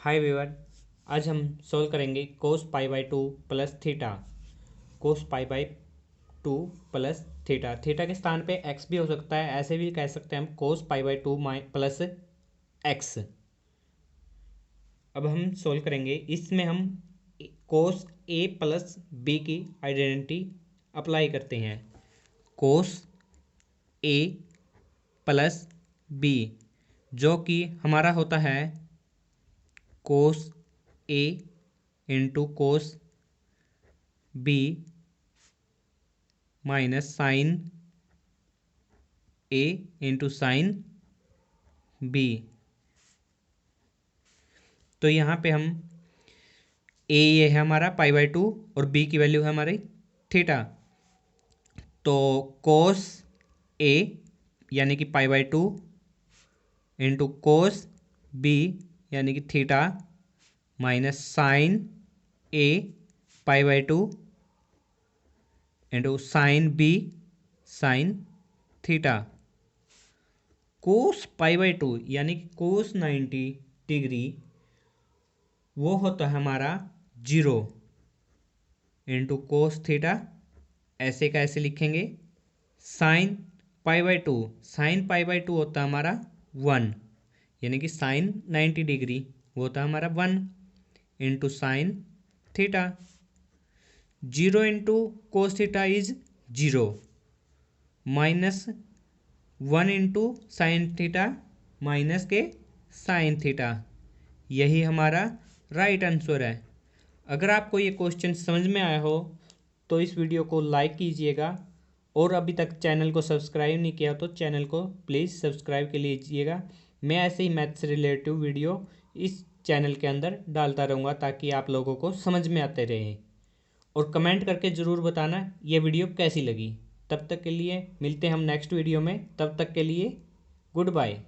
हाय viewer, आज हम solve करेंगे cos pi by two plus theta. Cos pi by two plus theta. Theta के स्थान पे एक्स भी हो सकता है, ऐसे भी कह सकते हैं हम cos pi by two plus x. अब हम सोल्व करेंगे, इसमें हम कोस ए प्लस बी की आइडेंटिटी अप्लाई करते हैं। कोस ए प्लस बी जो कि हमारा होता है cos A into cos B minus sine A into sine B. तो यहाँ पे हम ए ये है हमारा पाई बाई टू और बी की वैल्यू है हमारी थीटा। तो कोस ए यानी कि pi by two into cos B यानी कि theta minus sine A pi by two into sine B sine theta. Cos pi by two यानी कि कोस 90 डिग्री वो होता है हमारा 0 इंटू कोस थीटा। ऐसे का ऐसे लिखेंगे। साइन पाई बाई टू होता है हमारा 1 यानी कि साइन 90 डिग्री वो होता है हमारा 1 into sine theta. 0 into cos theta is 0 minus 1 into sine theta minus के साइन थीटा। यही हमारा राइट आंसर है। अगर आपको ये क्वेश्चन समझ में आया हो तो इस वीडियो को लाइक कीजिएगा, और अभी तक चैनल को सब्सक्राइब नहीं किया तो चैनल को प्लीज़ सब्सक्राइब के लीजिएगा। मैं ऐसे ही मैथ से रिलेटिव वीडियो इस चैनल के अंदर डालता रहूँगा ताकि आप लोगों को समझ में आते रहे। और कमेंट करके ज़रूर बताना ये वीडियो कैसी लगी। तब तक के लिए मिलते हैं हम नेक्स्ट वीडियो में। तब तक के लिए गुड बाय।